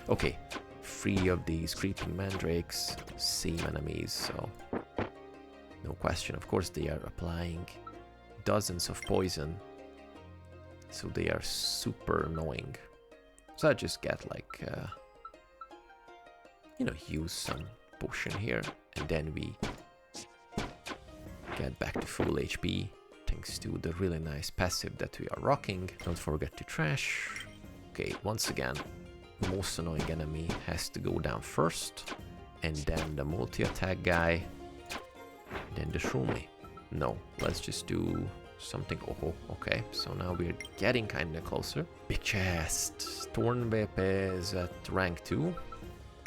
Okay, 3 of these creeping mandrakes, same enemies, so no question. Of course they are applying dozens of poison, so they are super annoying. So I just get like, you know, use some potion here, and then we get back to full HP thanks to the really nice passive that we are rocking. Don't forget to trash. Okay, once again, most annoying enemy has to go down first, and then the multi-attack guy, then the shroomy. No, let's just do something. Oh, okay, so now we're getting kinda closer. Big chest. Thorn whip is at rank 2,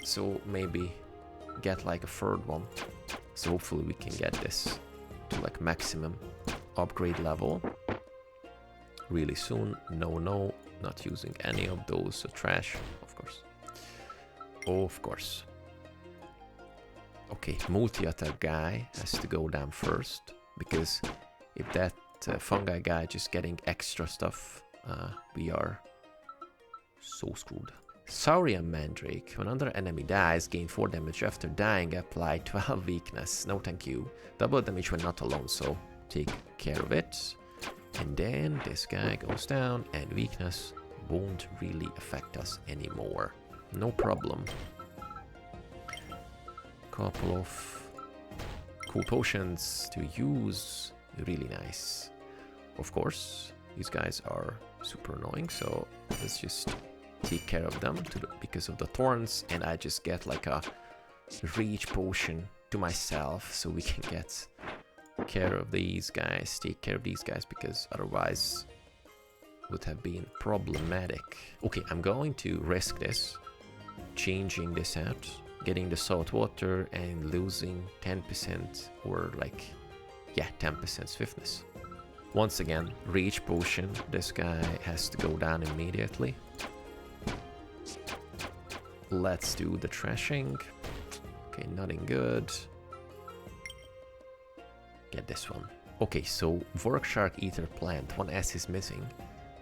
so maybe get like a third one. So hopefully we can get this to like maximum upgrade level really soon. No, not using any of those, so trash, of course. Of course. Okay, multi-attack guy has to go down first, because if that fungi guy just getting extra stuff, we are so screwed. Saurian Mandrake. When another enemy dies, gain 4 damage after dying, apply 12 weakness. No thank you. Double damage when not alone, so take care of it. And then this guy goes down, and weakness won't really affect us anymore. No problem. Couple of cool potions to use. Really nice. Of course, these guys are super annoying, so let's just take care of them because of the thorns, and I just get like a reach potion to myself so we can get care of these guys, take care of these guys, because otherwise would have been problematic. Okay, I'm going to risk this, changing this out, getting the Saltwater and losing 10% or like, yeah, 10% swiftness. Once again, reach potion. This guy has to go down immediately. Let's do the trashing. Okay, nothing good. Get this one. Okay, so Vork Shark Eater plant, 1S is missing.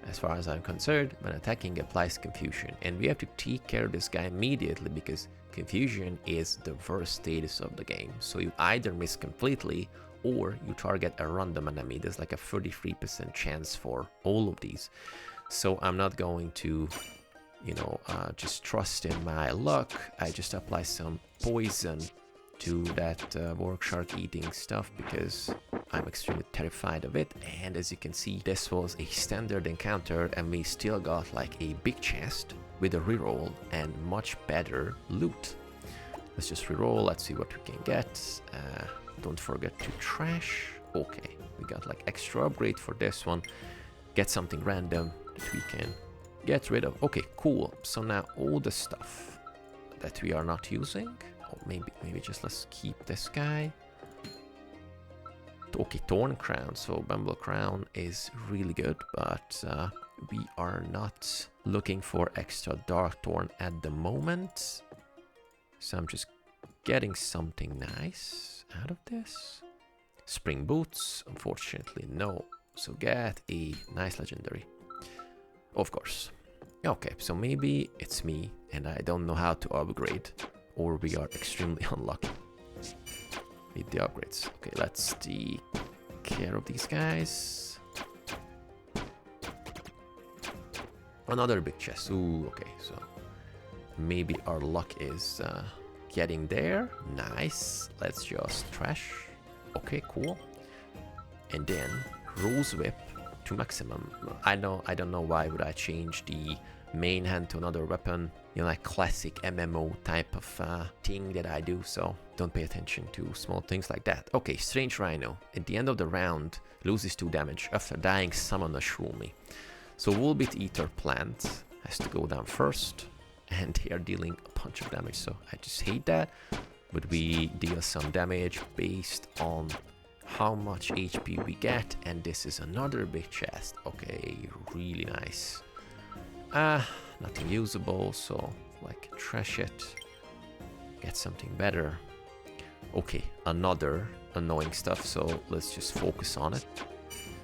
As far as I'm concerned, when attacking applies confusion, and we have to take care of this guy immediately because confusion is the worst status of the game. So you either miss completely or you target a random enemy. There's like a 33% chance for all of these. So I'm not going to, you know, just trust in my luck. I just apply some poison to that Vork Shark eating stuff because I'm extremely terrified of it. And as you can see, this was a standard encounter and we still got like a big chest with a reroll and much better loot. Let's just reroll, let's see what we can get. Don't forget to trash. Okay, we got like extra upgrade for this one. Get something random that we can get rid of. Okay, cool. So now all the stuff that we are not using, or maybe just let's keep this guy. Okay, Thorn Crown. So Bumble Crown is really good, but we are not looking for extra Dark Thorn at the moment. So I'm just getting something nice out of this. Spring Boots, unfortunately no. So get a nice legendary. Of course. Okay, so maybe it's me and I don't know how to upgrade, or we are extremely unlucky with the upgrades. Okay, let's take care of these guys. Another big chest. Ooh, okay, so maybe our luck is getting there. Nice. Let's just trash. Okay, cool. And then Rose Whip to maximum. I don't know why would I change the main hand to another weapon. You know, like classic MMO type of thing that I do, so don't pay attention to small things like that. Okay, Strange Rhino. At the end of the round, loses 2 damage. After dying, summon a Shroomy. So Woolbit Eater plant has to go down first, and they are dealing a bunch of damage, so I just hate that. But we deal some damage based on how much HP we get, and this is another big chest. Okay, really nice. Nothing usable, so like trash it, get something better. Okay, another annoying stuff, so let's just focus on it.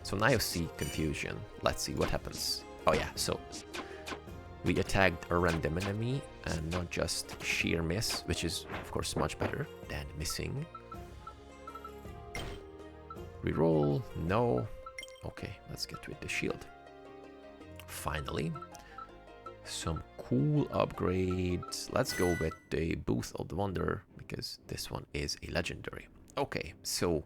So now you see confusion. Let's see what happens. Oh yeah, so we attacked a random enemy and not just sheer miss, which is of course much better than missing. Reroll, no. Okay, let's get with the shield. Finally, some cool upgrades. Let's go with the Booth of the Wonder because this one is a legendary. Okay, so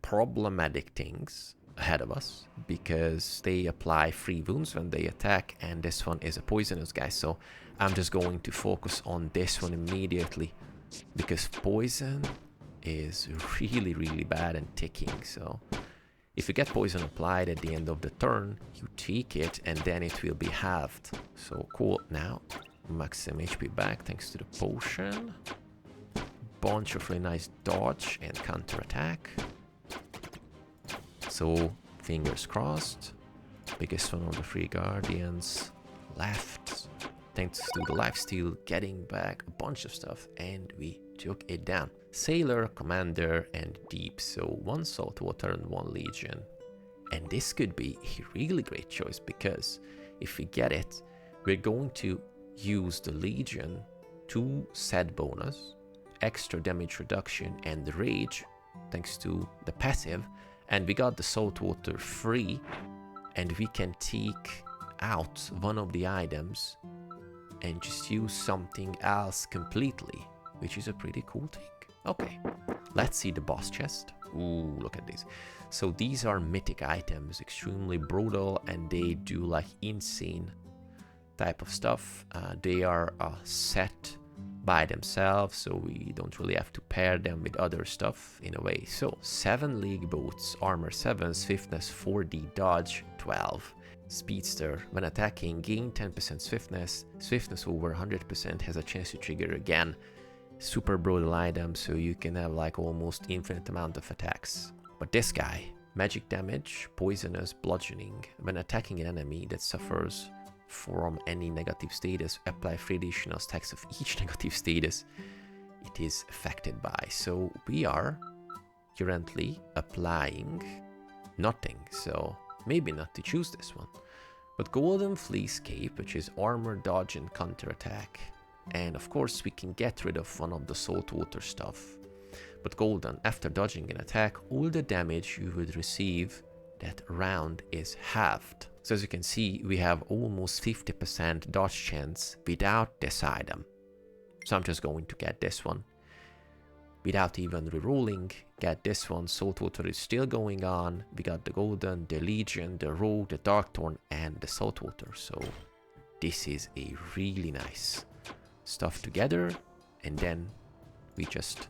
problematic things ahead of us because they apply free wounds when they attack, and this one is a poisonous guy, so I'm just going to focus on this one immediately because poison is really bad and ticking. So if you get poison applied at the end of the turn, you take it and then it will be halved. So cool. Now maximum HP back thanks to the potion. Bunch of really nice dodge and counterattack. So fingers crossed. Biggest one of the three guardians left. Thanks to the lifesteal, getting back a bunch of stuff, and we took it down. Sailor, Commander, and Deep. So 1 Saltwater and 1 Legion. And this could be a really great choice because if we get it, we're going to use the Legion to set bonus, extra damage reduction, and rage thanks to the passive. And we got the Saltwater free, and we can take out one of the items and just use something else completely, which is a pretty cool thing. Okay, let's see the boss chest. Ooh, look at this. So these are mythic items, extremely brutal, and they do like insane type of stuff. They are set by themselves, so we don't really have to pair them with other stuff in a way. So 7 league boots, armor 7, swiftness 4D, dodge 12. Speedster, when attacking, gain 10% swiftness. Swiftness over 100% has a chance to trigger again. Super brutal item, so you can have like almost infinite amount of attacks. But this guy, magic damage, poisonous, bludgeoning. When attacking an enemy that suffers from any negative status, apply 3 additional stacks of each negative status it is affected by. So we are currently applying nothing, so maybe not to choose this one. But Golden Fleece Cape, which is armor, dodge, and counterattack. And of course we can get rid of one of the Saltwater stuff. But Golden, after dodging an attack, all the damage you would receive that round is halved. So as you can see, we have almost 50% dodge chance without this item. So I'm just going to get this one. Without even rerolling, get this one. Saltwater is still going on. We got the Golden, the Legion, the Rogue, the Darkthorn, and the Saltwater. So this is a really nice stuff together. And then we just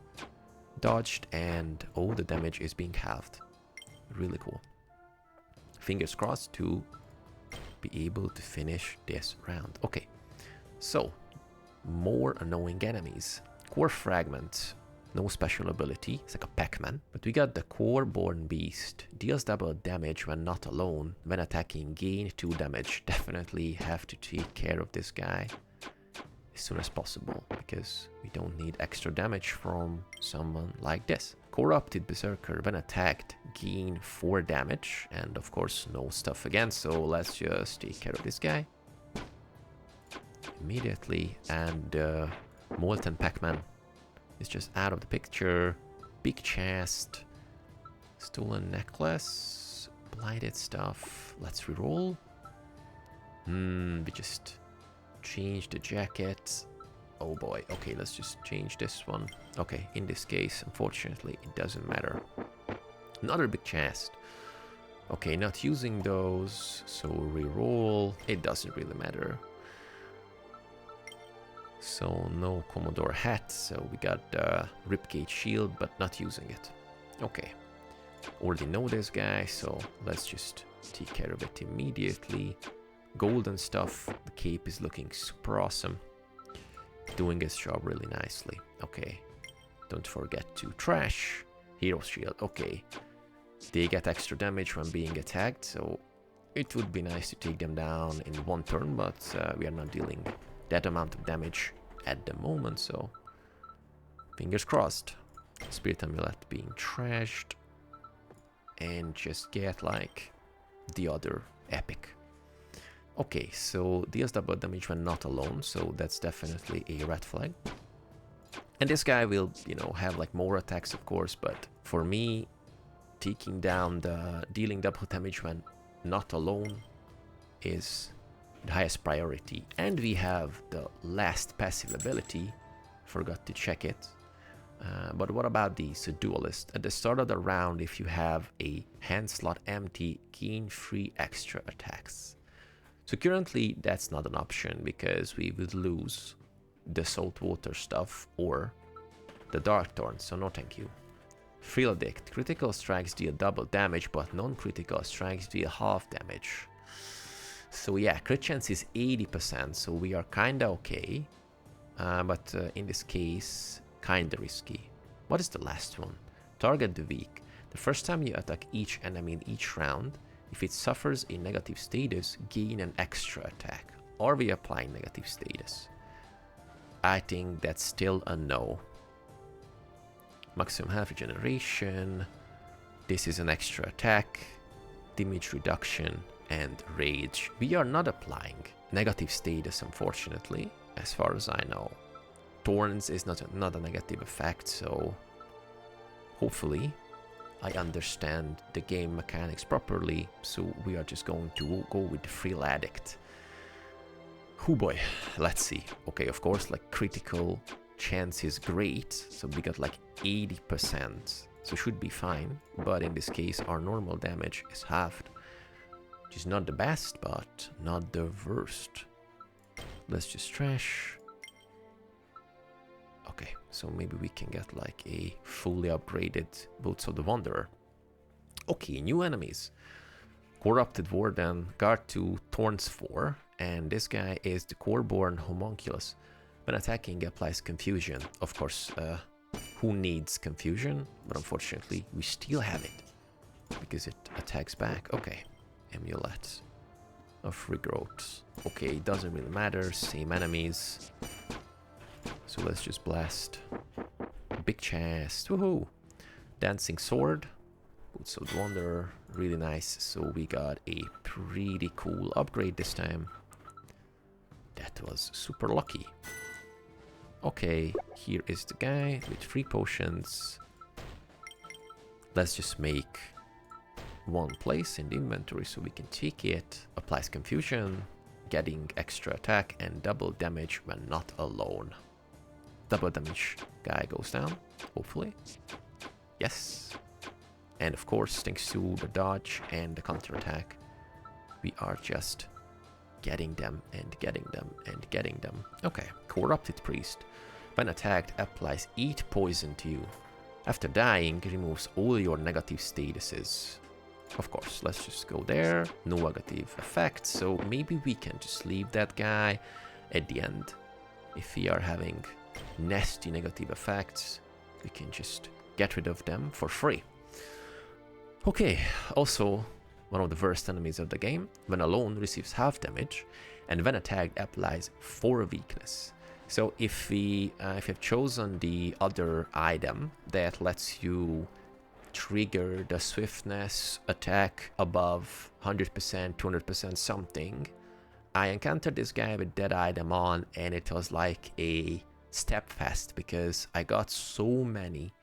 dodged and all the damage is being halved. Really cool. Fingers crossed to be able to finish this round. Okay, so more annoying enemies. Core Fragment, no special ability, it's like a Pac-Man. But we got the Core Born Beast, deals double damage when not alone. When attacking, gain 2 damage. Definitely have to take care of this guy as soon as possible because we don't need extra damage from someone like this. Corrupted Berserker, when attacked, gain 4 damage, and of course no stuff again, so let's just take care of this guy immediately. And Molten Pac-Man is just out of the picture. Big chest, stolen necklace, blighted stuff. Let's reroll. We just changed the jacket. Oh boy, okay, let's just change this one. Okay, in this case, unfortunately, it doesn't matter. Another big chest. Okay, not using those, so reroll. It doesn't really matter. So no Commodore hat, so we got the Ribcage shield, but not using it. Okay, already know this guy, so let's just take care of it immediately. Golden stuff, the cape is looking super awesome. Doing its job really nicely. Okay, don't forget to trash. Hero shield, okay. They get extra damage when being attacked, so it would be nice to take them down in 1 turn, but we are not dealing that amount of damage at the moment, so fingers crossed. Spirit Amulet being trashed, and just get like the other epic. Okay, so deals double damage when not alone, so that's definitely a red flag. And this guy will, you know, have like more attacks, of course, but for me, taking down the dealing double damage when not alone is the highest priority. And we have the last passive ability, forgot to check it. But what about the Duelist? At the start of the round, if you have a hand slot empty, gain 3 extra attacks. So currently that's not an option because we would lose the Saltwater stuff or the Dark Thorn, so no thank you. Thrill Addict. Critical strikes deal double damage, but non-critical strikes deal half damage. So yeah, crit chance is 80%, so we are kinda okay. But in this case, kinda risky. What is the last one? Target the weak. The first time you attack each enemy in each round, if it suffers a negative status, gain an extra attack. Are we applying negative status? I think that's still a no. Maximum health regeneration. This is an extra attack. Damage reduction and rage. We are not applying negative status, unfortunately, as far as I know. Thorns is not a negative effect, so hopefully I understand the game mechanics properly, so we are just going to go with the Thrill Addict. Oh boy, let's see. Okay, of course, like critical chance is great, so we got like 80%, so should be fine, but in this case our normal damage is halved, which is not the best, but not the worst. Let's just trash. Okay, so maybe we can get like a fully upgraded Boots of the Wanderer. Okay, new enemies. Corrupted Warden, Guard 2, Thorns 4, and this guy is the Coreborn Homunculus. When attacking, applies Confusion. Of course, who needs Confusion? But unfortunately, we still have it, because it attacks back. Okay, Amulet of Regrowth. Okay, doesn't really matter, same enemies. So let's just blast. Big chest, woohoo! Dancing Sword, Boots of the Wanderer, really nice. So we got a pretty cool upgrade this time. That was super lucky. Okay, here is the guy with 3 potions. Let's just make one place in the inventory so we can take it. Applies Confusion, getting extra attack and double damage when not alone. Double damage guy goes down, hopefully. Yes. And of course, thanks to the dodge and the counterattack, we are just getting them and getting them and getting them. Okay, Corrupted Priest. When attacked, applies 8 poison to you. After dying, removes all your negative statuses. Of course, let's just go there. No negative effect, so maybe we can just leave that guy at the end. If we are having nasty negative effects, we can just get rid of them for free. Okay, also one of the worst enemies of the game. When alone, receives half damage, and when attacked, applies 4 weakness. So if we have chosen the other item that lets you trigger the swiftness attack above 100%, 200% something, I encountered this guy with that item on, and it was like a step fast because I got so many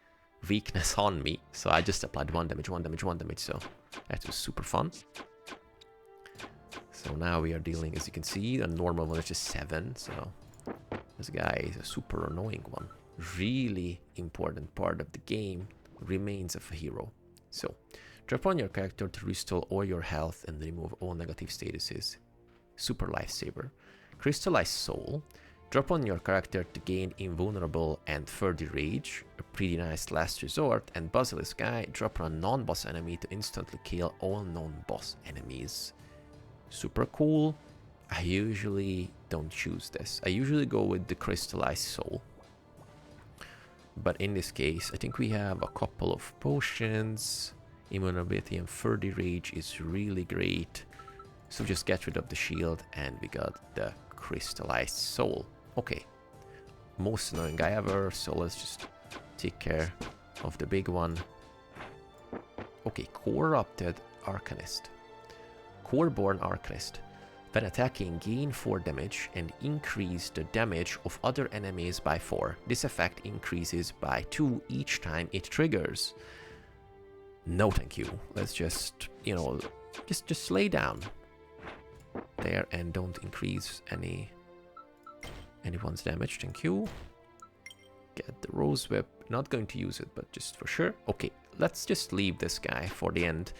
weakness on me. So I just applied 1 damage, 1 damage, 1 damage, so that was super fun. So now we are dealing, as you can see, the normal one is just 7, so this guy is a super annoying one. Really important part of the game, remains of a hero. So drop on your character to restore all your health and remove all negative statuses. Super lifesaver. Crystallized Soul. Drop on your character to gain invulnerable and further rage, a pretty nice last resort. And Basilisk guy, drop on a non-boss enemy to instantly kill all non-boss enemies. Super cool. I usually don't choose this. I usually go with the Crystallized Soul. But in this case, I think we have a couple of potions. Invulnerability and further rage is really great. So just get rid of the shield and we got the Crystallized Soul. Okay, most annoying guy ever, so let's just take care of the big one. Okay, Corrupted Arcanist. Coreborn Arcanist. When attacking, gain 4 damage and increase the damage of other enemies by 4. This effect increases by 2 each time it triggers. No thank you. Let's just, you know, just lay down there and don't increase anyone's damage. Thank you. Get the Rose Whip. Not going to use it, but just for sure. Okay, let's just leave this guy for the end.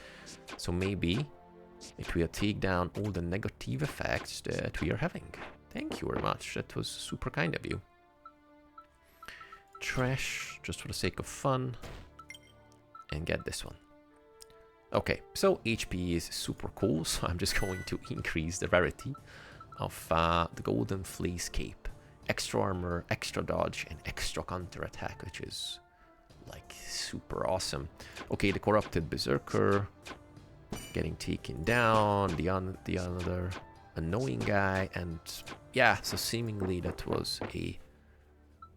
So maybe it will take down all the negative effects that we are having. Thank you very much. That was super kind of you. Trash, just for the sake of fun. And get this one. Okay, so HP is super cool, so I'm just going to increase the rarity of the Golden Fleece Cape. Extra armor, extra dodge, and extra counterattack, which is like super awesome. Okay, the Corrupted Berserker getting taken down, the other annoying guy, and yeah, so seemingly that was a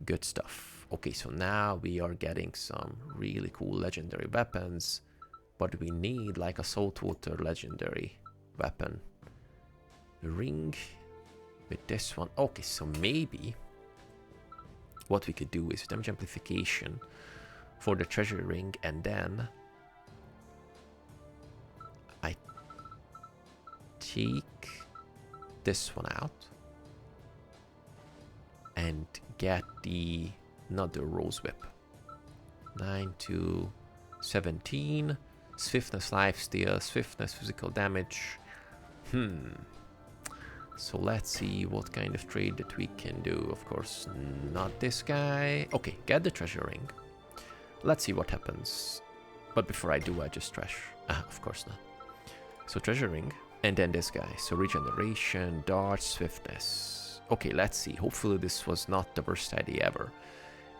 good stuff. Okay, so now we are getting some really cool legendary weapons, but we need like a Saltwater legendary weapon. Ring with this one. Okay, so maybe what we could do is damage amplification for the treasure ring, and then I take this one out and get the another Rose Whip. 9 to 17. Swiftness, lifesteal, swiftness, physical damage. So let's see what kind of trade that we can do. Of course, not this guy. Okay, get the treasure ring. Let's see what happens. But before I do, I just trash. Of course not. So treasure ring, and then this guy. So regeneration, dodge, swiftness. Okay, let's see. Hopefully this was not the worst idea ever.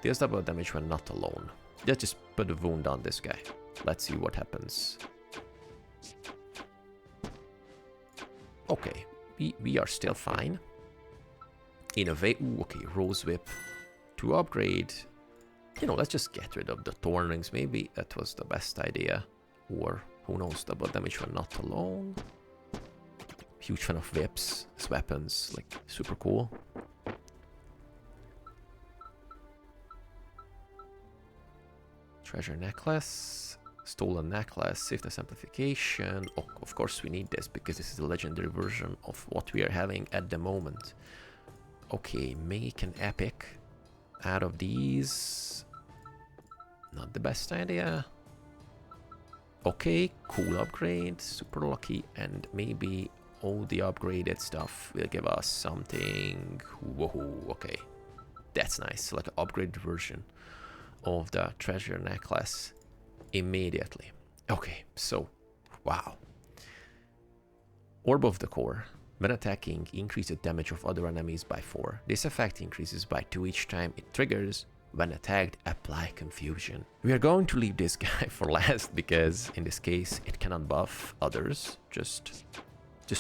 Deals double damage when not alone. Let's just put a wound on this guy. Let's see what happens. Okay, we are still fine. In a way, ooh, okay, Rose Whip to upgrade. You know, let's just get rid of the Thorn Rings. Maybe that was the best idea. Or, who knows, double damage when not alone. Huge fan of whips as weapons, like, super cool. Treasure necklace, stolen necklace, swiftness amplification. Oh, of course we need this because this is the legendary version of what we are having at the moment. Okay, make an epic out of these. Not the best idea. Okay, cool upgrade, super lucky, and maybe all the upgraded stuff will give us something. Woohoo, okay. That's nice, like an upgraded version of the treasure necklace immediately. Okay, so, wow. Orb of the Core. When attacking, increase the damage of other enemies by 4. This effect increases by 2 each time it triggers. When attacked, apply confusion. We are going to leave this guy for last because in this case it cannot buff others, just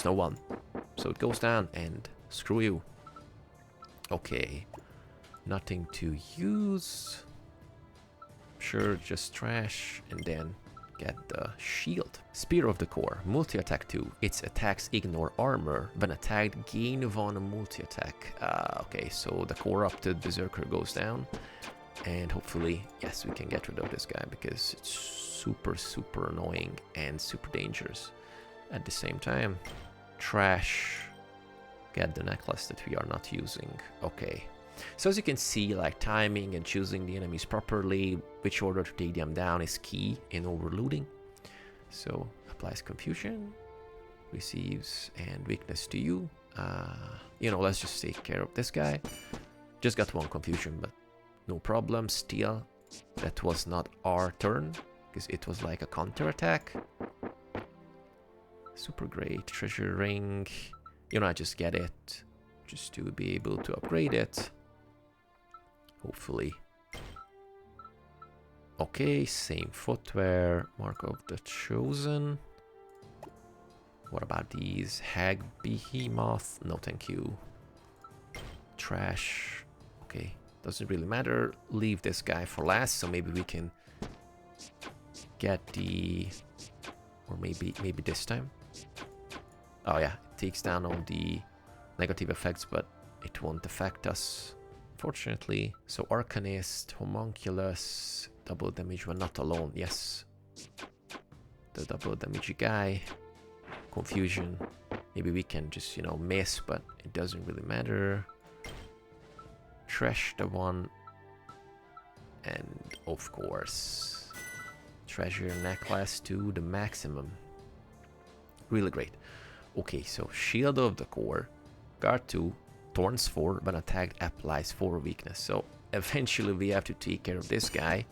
no one. So it goes down and screw you. Okay, nothing to use. Sure, just trash, and then get the shield. Spear of the Core, multi-attack 2. Its attacks ignore armor. When attacked, gain 1 multi-attack. Okay, so the Corrupted Berserker goes down. And hopefully, yes, we can get rid of this guy because it's super, super annoying and super dangerous. At the same time, trash. Get the necklace that we are not using. Okay. So as you can see, like timing and choosing the enemies properly, which order to take them down is key in overlooting. So applies confusion, receives and weakness to you. You know, let's just take care of this guy. Just got 1 confusion, but no problem. Still, that was not our turn because it was like a counterattack. Super great. Treasure ring. You know, I just get it just to be able to upgrade it. Hopefully. Okay, same footwear. Mark of the Chosen. What about these? Hag Behemoth? No, thank you. Trash. Okay, doesn't really matter. Leave this guy for last, so maybe we can get the... Or maybe this time. Oh yeah, it takes down all the negative effects, but it won't affect us, unfortunately. So Arcanist, Homunculus, double damage when not alone, yes. The double damage guy, Confusion. Maybe we can just, you know, miss, but it doesn't really matter. Trash the one. And of course, Treasure Necklace to the maximum. Really great. Okay, so Shield of the Core, Guard 2, Thorns 4, when attacked applies 4 weakness. So eventually we have to take care of this guy.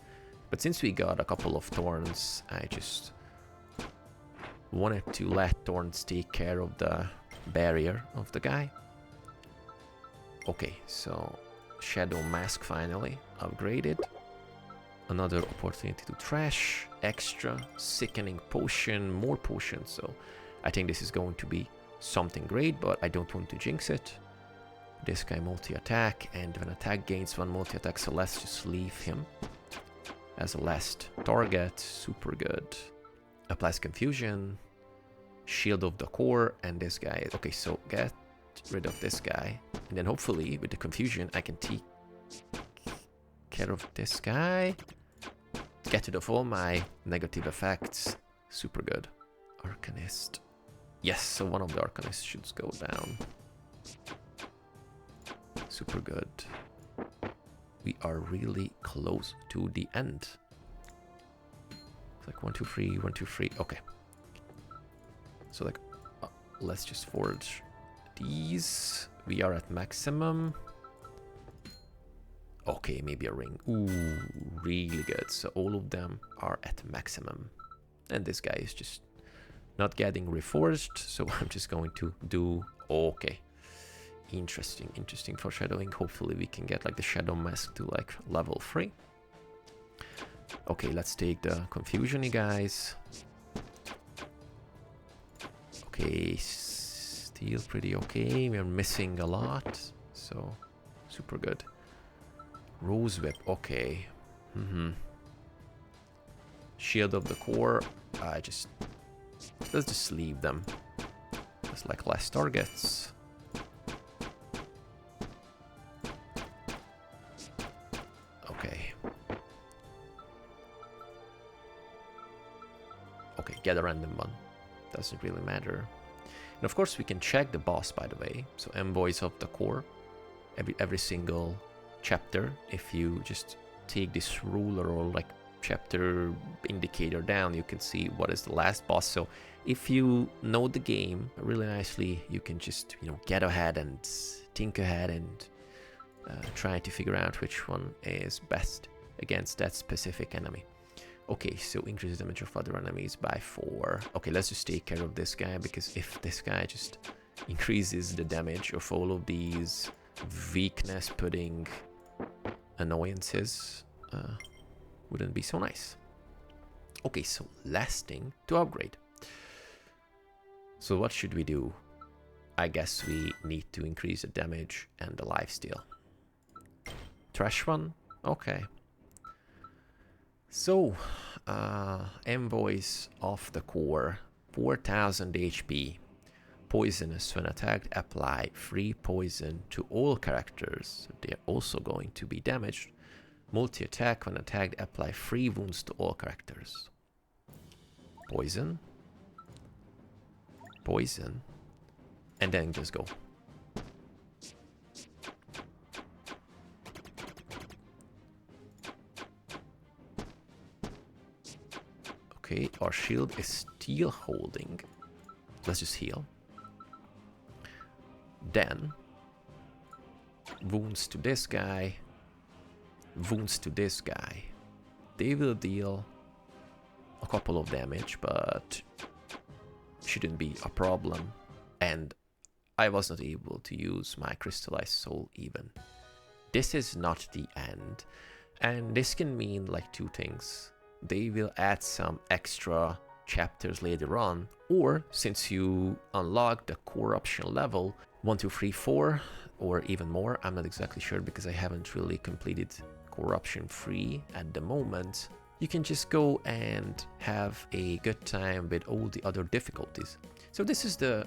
But since we got a couple of Thorns, I just wanted to let Thorns take care of the barrier of the guy. Okay, so Shadow Mask finally upgraded. Another opportunity to trash, extra, sickening potion, more potions. So I think this is going to be something great, but I don't want to jinx it. This guy multi-attack, and when attack gains 1 multi-attack, so let's just leave him as a last target. Super good. Applies Confusion, Shield of the Core, and this guy. Okay, so get rid of this guy, and then hopefully with the Confusion I can take care of this guy. Get rid of all my negative effects. Super good. Arcanist. Yes, so one of the Arcanists should go down. Super good. We are really close to the end. It's like 1, 2, 3, 1, 2, 3. Okay. So like, let's just forge these. We are at maximum. Okay, maybe a ring. Ooh, really good. So all of them are at maximum. And this guy is just not getting reforged. So I'm just going to do... Okay. Interesting foreshadowing. Hopefully we can get like the Shadow Mask to like level 3. Okay, let's take the Confusion-y guys. Okay, still pretty okay. We're missing a lot. So, super good. Rose Whip, okay. Shield of the Core. Let's just leave them. Just like less targets. Okay. Okay, get a random one. Doesn't really matter. And of course we can check the boss, by the way. So Envoys of the Core. Every single chapter, if you just take this ruler or like chapter indicator down, you can see what is the last boss. So if you know the game really nicely, you can just, you know, get ahead and think ahead and try to figure out which one is best against that specific enemy. Okay, so increases damage of other enemies by 4. Okay, let's just take care of this guy, because if this guy just increases the damage of all of these weakness pudding annoyances, wouldn't be so nice. Okay, so last thing to upgrade. So what should we do? I guess we need to increase the damage and the lifesteal. Trash one? Okay. So, Envoys of the Core, 4000 HP. Poisonous when attacked, apply 3 poison to all characters. They are also going to be damaged. Multi-attack when attacked, apply 3 wounds to all characters. Poison. Poison. And then just go. Okay, our shield is still holding. Let's just heal. Then wounds to this guy, wounds to this guy. They will deal a couple of damage, but shouldn't be a problem. And I was not able to use my crystallized soul even. This is not the end, and this can mean like 2 things. They will add some extra chapters later on, or since you unlock the corruption level 1, 2, 3, 4, or even more, I'm not exactly sure because I haven't really completed corruption 3 at the moment, you can just go and have a good time with all the other difficulties. So this is the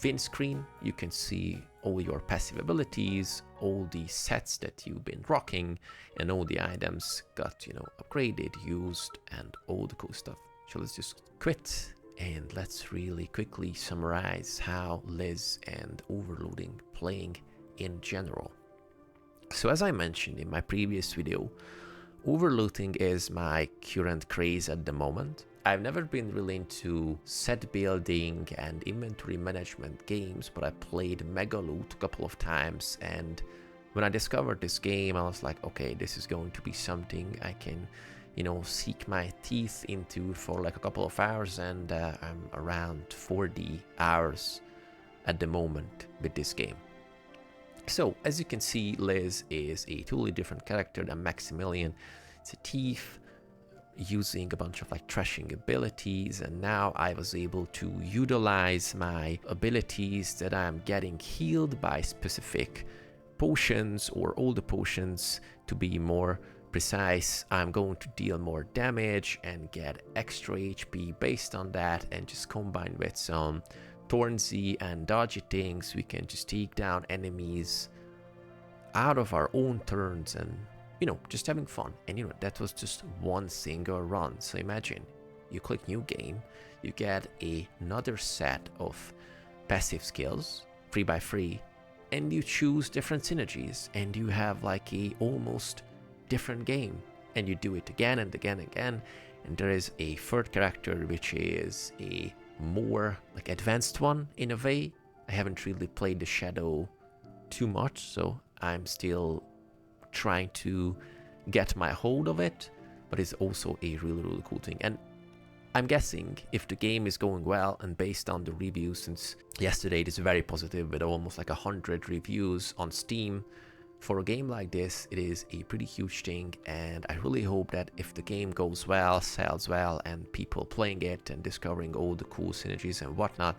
win screen, you can see all your passive abilities, all the sets that you've been rocking, and all the items got, you know, upgraded, used, and all the cool stuff. So let's just quit and let's really quickly summarize how Liz and Overlooting playing in general. So as I mentioned in my previous video, Overlooting is my current craze at the moment. I've never been really into set building and inventory management games, but I played Megaloot a couple of times, and when I discovered this game, I was like, okay, this is going to be something I can, you know, sink my teeth into for like a couple of hours, and I'm around 40 hours at the moment with this game. So, as you can see, Liz is a totally different character than Maximilian. It's a thief using a bunch of like trashing abilities, and now I was able to utilize my abilities that I'm getting healed by specific potions, or all the potions to be more precise. I'm going to deal more damage and get extra HP based on that, and just combine with some Thornsy and dodgy things, we can just take down enemies out of our own turns and, you know, just having fun. And, you know, that was just one single run. So imagine you click new game, you get another set of passive skills, 3x3, and you choose different synergies, and you have like a almost different game, and you do it again and again and again. And there is a third character which is a more like advanced one in a way. I haven't really played the Shadow too much, so I'm still trying to get my hold of it, but it's also a really cool thing. And I'm guessing if the game is going well, and based on the reviews since yesterday, it is very positive with almost like 100 reviews on Steam. For a game like this, it is a pretty huge thing, and I really hope that if the game goes well, sells well, and people playing it and discovering all the cool synergies and whatnot,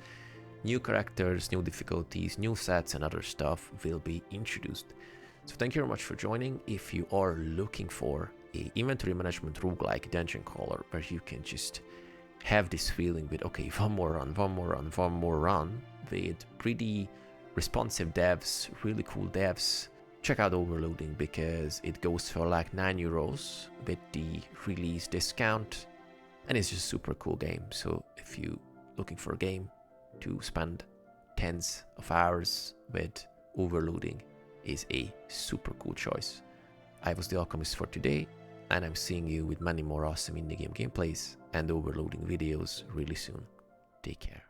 new characters, new difficulties, new sets and other stuff will be introduced. So thank you very much for joining. If you are looking for a inventory management roguelike dungeon crawler where you can just have this feeling with, okay, one more run with pretty responsive devs, really cool devs, check out Overlooting, because it goes for like €9 with the release discount, and it's just a super cool game. So if you're looking for a game to spend tens of hours with, Overlooting is a super cool choice. I was the Alchemist for today, and I'm seeing you with many more awesome indie game gameplays and Overlooting videos really soon. Take care.